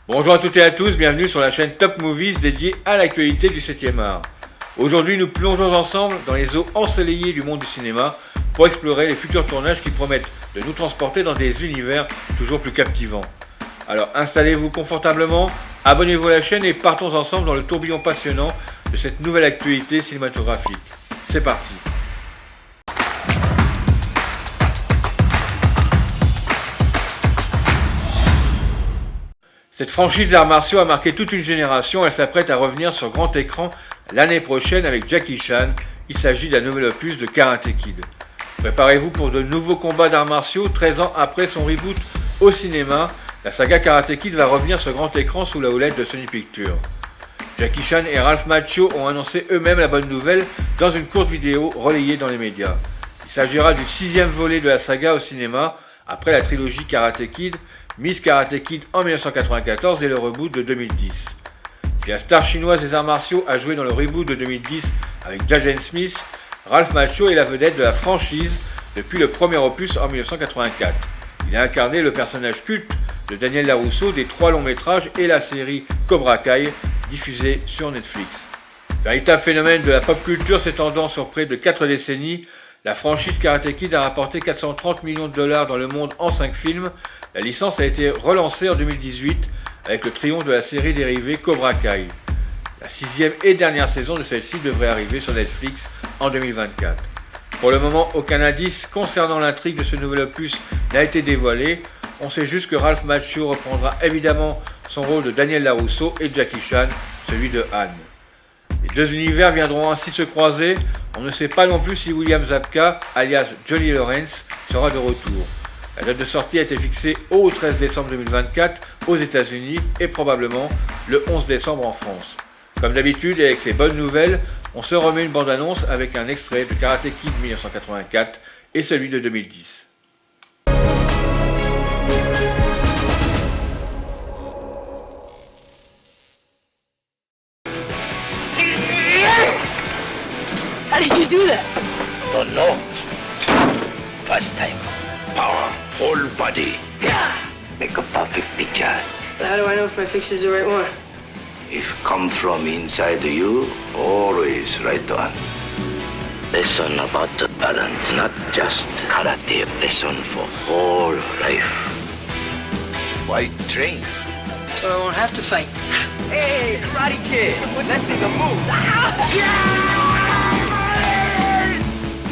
Bonjour à toutes et à tous, bienvenue sur la chaîne Top Movies dédiée à l'actualité du 7e art. Aujourd'hui, nous plongeons ensemble dans les eaux ensoleillées du monde du cinéma pour explorer les futurs tournages qui promettent de nous transporter dans des univers toujours plus captivants. Alors installez-vous confortablement, abonnez-vous à la chaîne et partons ensemble dans le tourbillon passionnant de cette nouvelle actualité cinématographique. C'est parti! Cette franchise d'arts martiaux a marqué toute une génération, elle s'apprête à revenir sur grand écran l'année prochaine avec Jackie Chan. Il s'agit d'un nouvel opus de Karate Kid. Préparez-vous pour de nouveaux combats d'arts martiaux 13 ans après son reboot au cinéma. La saga Karate Kid va revenir sur grand écran sous la houlette de Sony Pictures. Jackie Chan et Ralph Macchio ont annoncé eux-mêmes la bonne nouvelle dans une courte vidéo relayée dans les médias. Il s'agira du 6e volet de la saga au cinéma après la trilogie Karate Kid, Miss Karate Kid en 1994 et le reboot de 2010. Si la star chinoise des arts martiaux a joué dans le reboot de 2010 avec Jaden Smith, Ralph Macchio est la vedette de la franchise depuis le premier opus en 1984. Il a incarné le personnage culte de Daniel LaRusso des 3 longs métrages et la série Cobra Kai diffusée sur Netflix. Véritable phénomène de la pop culture s'étendant sur près de 4 décennies, la franchise Karate Kid a rapporté 430 millions de dollars dans le monde en 5 films. La licence a été relancée en 2018 avec le triomphe de la série dérivée Cobra Kai. La 6e et dernière saison de celle-ci devrait arriver sur Netflix en 2024. Pour le moment, aucun indice concernant l'intrigue de ce nouvel opus n'a été dévoilé. On sait juste que Ralph Macchio reprendra évidemment son rôle de Daniel LaRusso et Jackie Chan, celui de Han. Les deux univers viendront ainsi se croiser. On ne sait pas non plus si William Zabka, alias Johnny Lawrence, sera de retour. La date de sortie a été fixée au 13 décembre 2024 aux États-Unis et probablement le 11 décembre en France. Comme d'habitude et avec ces bonnes nouvelles, on se remet une bande-annonce avec un extrait de Karate Kid 1984 et celui de 2010. How did you do that? Don't know. First time. Power, whole body. Make a perfect picture. How do I know if my picture's the right one? If come from inside you, always right on. Lesson about the balance, not just karate. Lesson for whole life. Why train? So I won't have to fight. Hey, Karate Kid, let's make a move.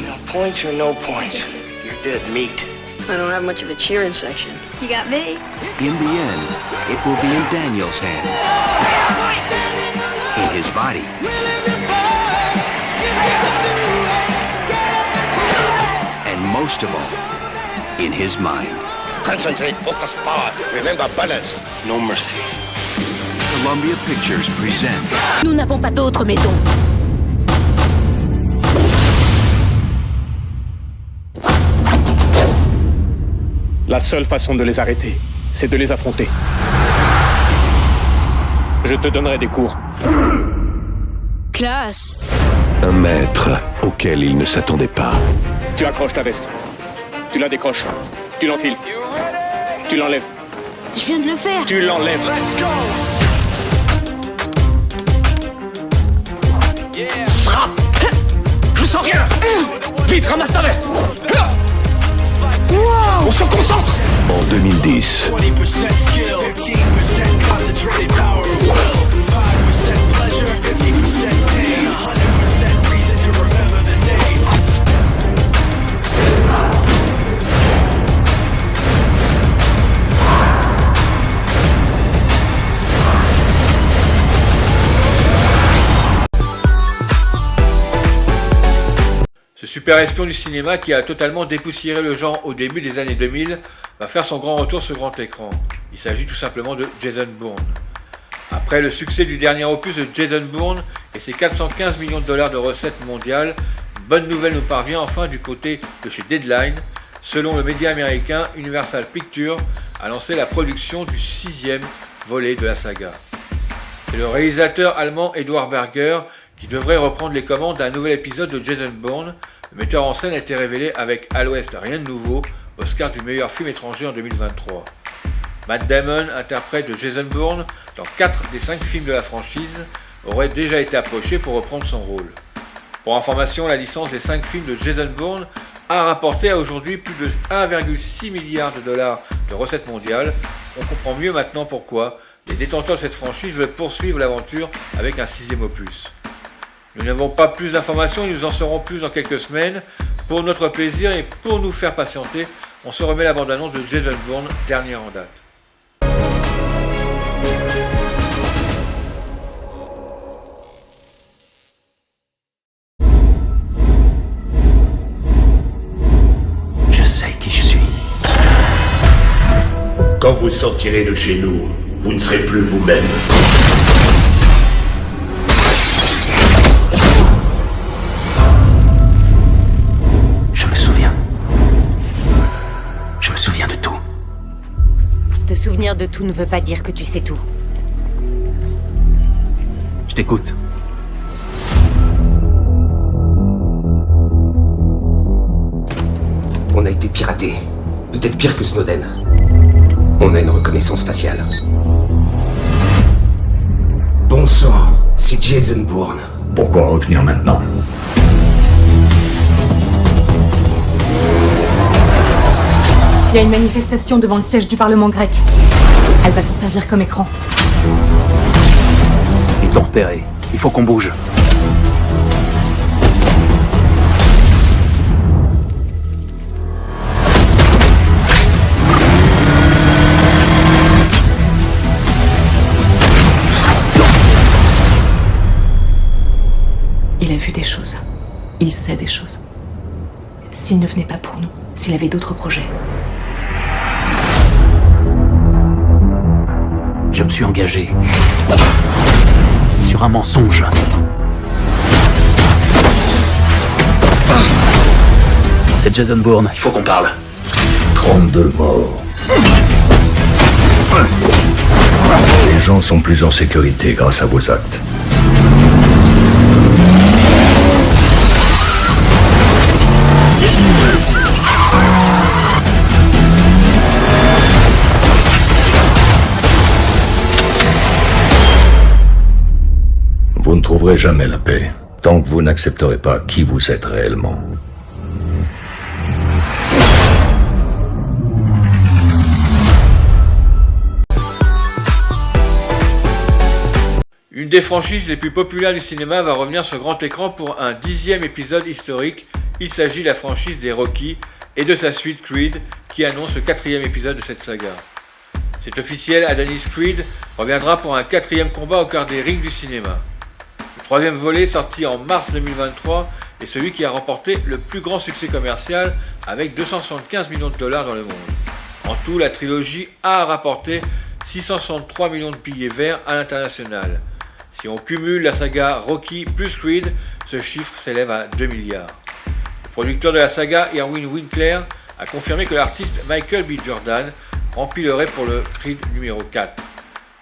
No points or no points. You're dead meat. I don't have much of a cheering section. You got me. In the end, it will be in Daniel's hands, in his body, and most of all, in his mind. Concentrate, focus, power. Remember balance. No mercy. Columbia Pictures presents Nous n'avons pas d'autre maison. La seule façon de les arrêter, c'est de les affronter. Je te donnerai des cours. Classe. Un maître auquel il ne s'attendait pas. Tu accroches ta veste. Tu la décroches. Tu l'enfiles. Tu l'enlèves. Je viens de le faire. Tu l'enlèves. Frappe! Je sens rien. Vite, ramasse ta veste. On se concentre. En 2010, Ce super espion du cinéma qui a totalement dépoussiéré le genre au début des années 2000 va faire son grand retour sur grand écran. Il s'agit tout simplement de Jason Bourne. Après le succès du dernier opus de Jason Bourne et ses 415 millions de dollars de recettes mondiales, une bonne nouvelle nous parvient enfin du côté de chez Deadline. Selon le média américain, Universal Pictures a lancé la production du 6e volet de la saga. C'est le réalisateur allemand Edward Berger qui devrait reprendre les commandes d'un nouvel épisode de Jason Bourne. Le metteur en scène a été révélé avec À l'Ouest, rien de nouveau, Oscar du meilleur film étranger en 2023. Matt Damon, interprète de Jason Bourne dans 4 des 5 films de la franchise, aurait déjà été approché pour reprendre son rôle. Pour information, la licence des 5 films de Jason Bourne a rapporté à aujourd'hui plus de 1,6 milliard de dollars de recettes mondiales. On comprend mieux maintenant pourquoi les détenteurs de cette franchise veulent poursuivre l'aventure avec un 6e opus. Nous n'avons pas plus d'informations et nous en saurons plus dans quelques semaines. Pour notre plaisir et pour nous faire patienter, on se remet la bande-annonce de Jason Bourne, dernière en date. Je sais qui je suis. Quand vous sortirez de chez nous, vous ne serez plus vous-même. Je me souviens. Je me souviens de tout. Te souvenir de tout ne veut pas dire que tu sais tout. Je t'écoute. On a été piraté. Peut-être pire que Snowden. On a une reconnaissance faciale. Bon sang, c'est Jason Bourne. Pourquoi revenir maintenant? Il y a une manifestation devant le siège du Parlement grec. Elle va s'en servir comme écran. Ils t'ont repéré. Il faut qu'on bouge. Il a vu des choses. Il sait des choses. S'il ne venait pas pour nous, s'il avait d'autres projets. Je me suis engagé sur un mensonge. C'est Jason Bourne. Il faut qu'on parle. 32 morts. Les gens sont plus en sécurité grâce à vos actes. Vous ne trouverez jamais la paix tant que vous n'accepterez pas qui vous êtes réellement. Une des franchises les plus populaires du cinéma va revenir sur grand écran pour un 10e épisode historique. Il s'agit de la franchise des Rocky et de sa suite Creed qui annonce le 4e épisode de cette saga. C'est officiel, Adonis Creed reviendra pour un 4e combat au cœur des rings du cinéma. Le 3e volet, sorti en mars 2023, est celui qui a remporté le plus grand succès commercial avec 275 millions de dollars dans le monde. En tout, la trilogie a rapporté 663 millions de billets verts à l'international. Si on cumule la saga Rocky plus Creed, ce chiffre s'élève à 2 milliards. Le producteur de la saga, Irwin Winkler, a confirmé que l'artiste Michael B. Jordan remplirait pour le Creed numéro 4.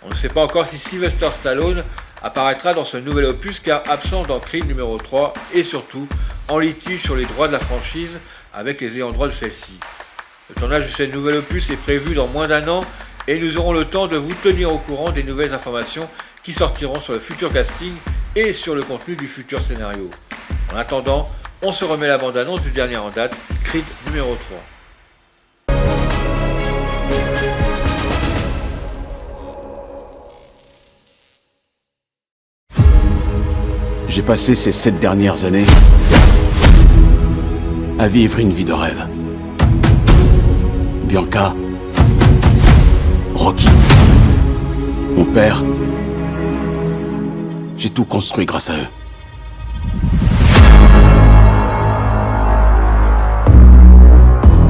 On ne sait pas encore si Sylvester Stallone apparaîtra dans ce nouvel opus car absent dans Creed numéro 3 et surtout en litige sur les droits de la franchise avec les ayants droit de celle-ci. Le tournage de ce nouvel opus est prévu dans moins d'1 an et nous aurons le temps de vous tenir au courant des nouvelles informations qui sortiront sur le futur casting et sur le contenu du futur scénario. En attendant, on se remet la bande-annonce du dernier en date, Creed numéro 3. J'ai passé ces 7 dernières années à vivre une vie de rêve. Bianca, Rocky, mon père, j'ai tout construit grâce à eux.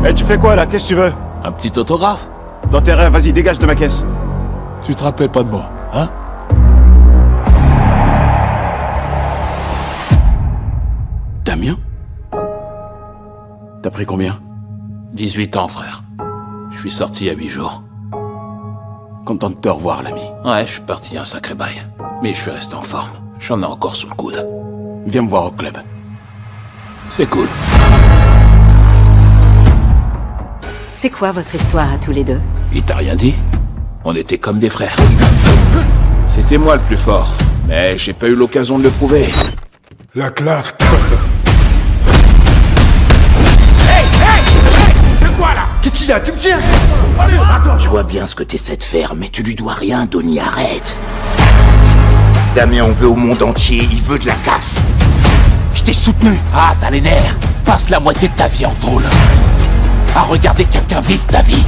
Eh, tu fais quoi là? Qu'est-ce que tu veux? Un petit autographe? Dans tes rêves, vas-y, dégage de ma caisse. Tu te rappelles pas de moi, hein? Damien? T'as pris combien? 18 ans, frère. Je suis sorti il y a 8 jours. Content de te revoir, l'ami. Ouais, je suis parti un sacré bail. Mais je suis resté en forme. J'en ai encore sous le coude. Viens me voir au club. C'est cool. C'est quoi votre histoire à tous les deux? Il t'a rien dit? On était comme des frères. C'était moi le plus fort, mais j'ai pas eu l'occasion de le prouver. La classe. C'est quoi là? Qu'est-ce qu'il y a? Tu me tiens? Je vois bien ce que t'essaies de faire, mais tu lui dois rien, Donnie, arrête. Damien, on veut au monde entier, il veut de la casse. Je t'ai soutenu. Ah, t'as les nerfs. Passe la moitié de ta vie en tôle. À regarder quelqu'un vivre ta vie.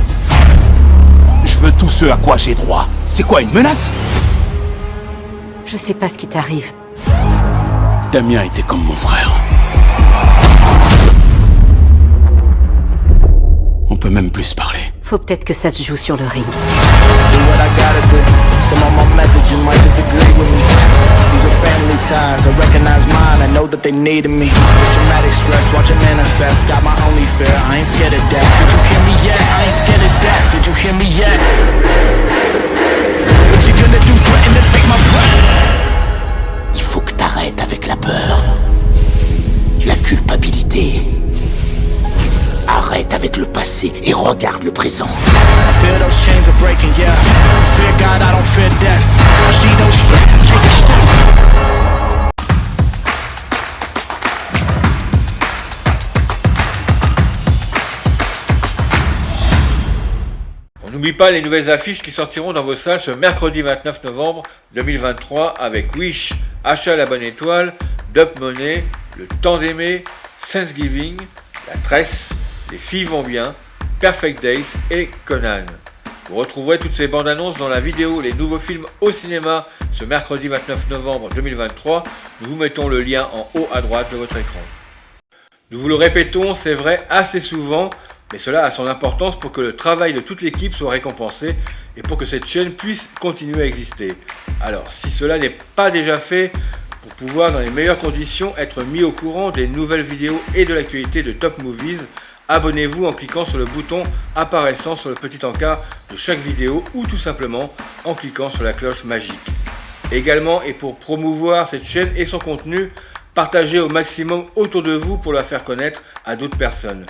Je veux tout ce à quoi j'ai droit. C'est quoi, une menace? Je sais pas ce qui t'arrive. Damien était comme mon frère. On peut même plus se parler. Faut peut-être que ça se joue sur le ring. These are family ties, I recognize mine, I know that they needed me. It's traumatic stress, watch it manifest, got my only fear, I ain't scared of that. Did you hear me yet? I ain't scared of that. Did you hear me yet? What you gonna do, threaten to take my breath? Il faut que t'arrêtes avec la peur. La culpabilité. Arrête avec le passé et regarde le présent. I feel those chains are breaking, yeah. I fear God, I don't fear death. I see those stripes and take a step. On n'oublie pas les nouvelles affiches qui sortiront dans vos salles ce mercredi 29 novembre 2023 avec Wish, Achat à la bonne étoile, Dump Money, Le temps d'aimer, Thanksgiving, La Tresse, Les filles vont bien, Perfect Days et Conan. Vous retrouverez toutes ces bandes annonces dans la vidéo Les nouveaux films au cinéma ce mercredi 29 novembre 2023. Nous vous mettons le lien en haut à droite de votre écran. Nous vous le répétons, c'est vrai assez souvent, mais cela a son importance pour que le travail de toute l'équipe soit récompensé et pour que cette chaîne puisse continuer à exister. Alors, si cela n'est pas déjà fait, pour pouvoir dans les meilleures conditions être mis au courant des nouvelles vidéos et de l'actualité de Top Movies, abonnez-vous en cliquant sur le bouton apparaissant sur le petit encart de chaque vidéo ou tout simplement en cliquant sur la cloche magique. Également, et pour promouvoir cette chaîne et son contenu, partagez au maximum autour de vous pour la faire connaître à d'autres personnes.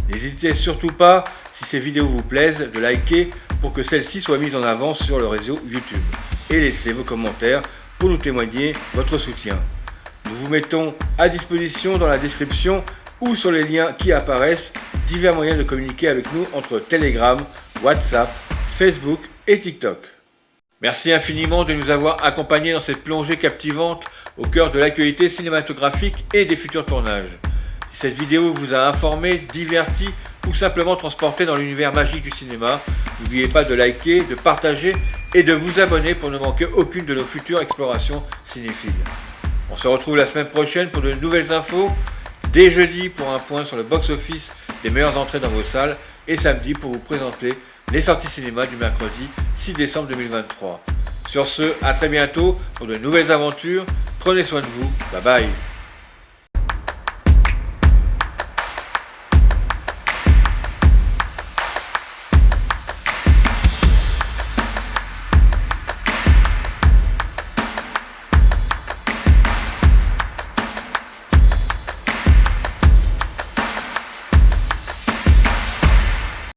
N'hésitez surtout pas, si ces vidéos vous plaisent, de liker pour que celles-ci soient mises en avant sur le réseau YouTube. Et laissez vos commentaires pour nous témoigner votre soutien. Nous vous mettons à disposition dans la description ou sur les liens qui apparaissent divers moyens de communiquer avec nous entre Telegram, WhatsApp, Facebook et TikTok. Merci infiniment de nous avoir accompagnés dans cette plongée captivante au cœur de l'actualité cinématographique et des futurs tournages. Si cette vidéo vous a informé, diverti ou simplement transporté dans l'univers magique du cinéma, n'oubliez pas de liker, de partager et de vous abonner pour ne manquer aucune de nos futures explorations cinéphiles. On se retrouve la semaine prochaine pour de nouvelles infos, dès jeudi pour un point sur le box-office des meilleures entrées dans vos salles et samedi pour vous présenter les sorties cinéma du mercredi 6 décembre 2023. Sur ce, à très bientôt pour de nouvelles aventures, prenez soin de vous, bye bye.